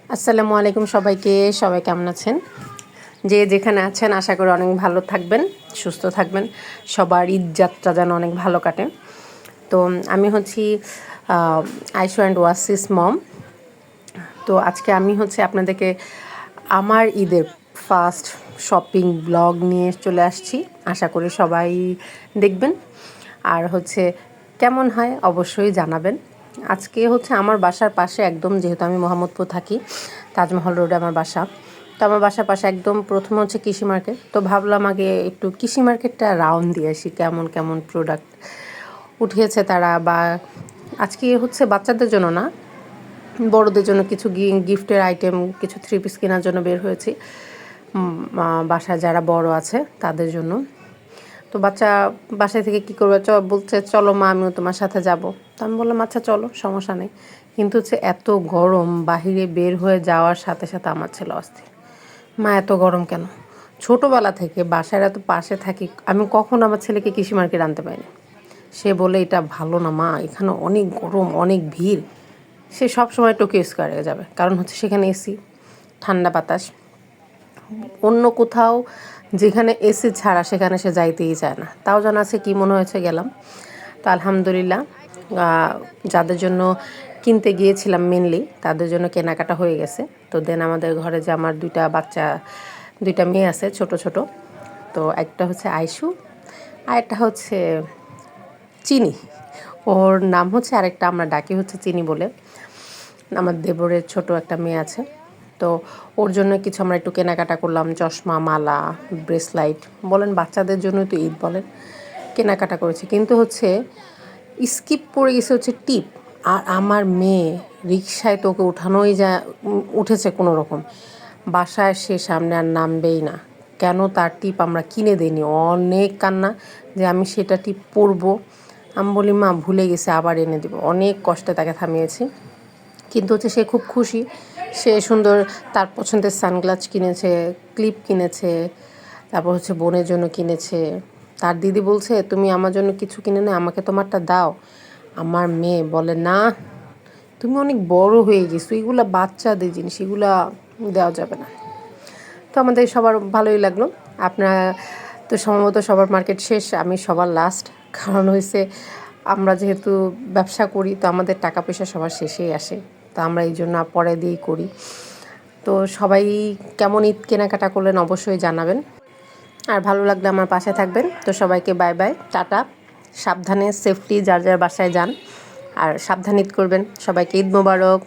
আসসালামু আলাইকুম সবাইকে। সবাই কেমন আছেন? যে যেখানে আছেন আশা করি অনেক ভালো থাকবেন, সুস্থ থাকবেন। সবার ঈদ যাত্রা যেন অনেক ভালো কাটে। তো আমি হচ্ছি আইশু অ্যান্ড ওয়াসিস মম। তো আজকে আমি আপনাদেরকে আমার ঈদের ফার্স্ট শপিং ব্লগ নিয়ে চলে আসছি। আশা করি সবাই দেখবেন আর কেমন হয় অবশ্যই জানাবেন। আজকে আমার বাসার পাশে একদম, যেহেতু আমি মোহাম্মদপুর থাকি, তাজমহল রোডে আমার বাসা। তো আমার বাসার পাশে একদম প্রথমে কৃষি মার্কেট। তো ভাবলাম আগে একটু কৃষি মার্কেটটা রাউন্ড দিয়ে আসি, কেমন কেমন প্রোডাক্ট উঠিয়েছে তারা। বা আজকে বাচ্চাদের জন্য না, বড়দের জন্য কিছু গিফটের আইটেম, কিছু থ্রি পিস কেনার জন্য বের হয়েছি। বাসায় যারা বড় আছে তাদের জন্য। তো বাসায় থেকে কী করবে, বলছে চলো মা, আমিও তোমার সাথে যাব। তো আমি বললাম আচ্ছা চলো, সমস্যা নেই। কিন্তু এত গরম, বাহিরে বের হয়ে যাওয়ার সাথে সাথে আমার ছেলে অস্থির, মা এত গরম কেন? ছোটোবেলা থেকে বাসায় এত পাশে থাকি, আমি কখনো আমার ছেলেকে কৃষি মার্কেট আনতে পারিনি। সে বলে এটা ভালো না মা, এখানে অনেক গরম, অনেক ভিড়। সে সব সময় টোকিও স্কোয়ারে যাবে, কারণ সেখানে এসি, ঠান্ডা বাতাস। অন্য কোথাও যেখানে এসি ছাড়া সেখানে সে যাইতেই চায় না। তাও জানা আছে কী মনে হয়েছে গেলাম। তো আলহামদুলিল্লাহ, যাদের জন্য কিনতে গিয়েছিলাম মেনলি তাদের জন্য কেনাকাটা হয়ে গেছে। তো দেন আমাদের ঘরে যে আমার দুইটা মেয়ে আছে ছোট ছোট। তো একটা আইশু আর একটা চিনি। ওর নাম আরেকটা আমরা ডাকি চিনি বলে। আমার দেবরের ছোট একটা মেয়ে আছে। তো ওর জন্য কিছু আমরা একটু কেনাকাটা করলাম, চশমা, মালা, ব্রেসলাইট বলেন, বাচ্চাদের জন্য তো ঈদ বলেন, কেনাকাটা করেছি। কিন্তু স্কিপ পড়ে গেছে টিপ। আর আমার মেয়ে রিকশায় তো ওকে উঠেছে কোনো রকম, বাসায় সে সামনে আর নামবেই না। কেন তার টিপ আমরা কিনে দিইনি, অনেক কান্না যে আমি সেটা টিপ পরবো। আমি বলি মা ভুলে গেছে, আবার এনে দেবো। অনেক কষ্টে তাকে থামিয়েছি। কিন্তু সে খুব খুশি। সে সুন্দর তার পছন্দের সানগ্লাস কিনেছে, ক্লিপ কিনেছে, তারপর বোনের জন্য কিনেছে। তার দিদি বলছে তুমি আমার জন্য কিছু কিনে নে, আমাকে তোমারটা দাও। আমার মেয়ে বলে না, তুমি অনেক বড় হয়ে গেছো, এগুলো বাচ্চাদের জিনিস, এগুলো দেওয়া যাবে না। তো আমাদের সবার ভালোই লাগলো। আপনার তো সম্ভবত সবার মার্কেট শেষ, আমি সবার লাস্ট। কারণ আমরা যেহেতু ব্যবসা করি, তো আমাদের টাকা পয়সা সবার শেষেই আসে। তো আমরা এই জন্য পরে দিয়েই করি। তো সবাই কেমন ঈদ কেনাকাটা করলেন অবশ্যই জানাবেন। আর ভালো লাগলে আমার পাশে থাকবেন। তো সবাইকে বাই বাই, টাটা। সাবধানে, সেফটি, যার যার বাসায় যান আর সাবধানে ঈদ করবেন। সবাইকে ঈদ মোবারক।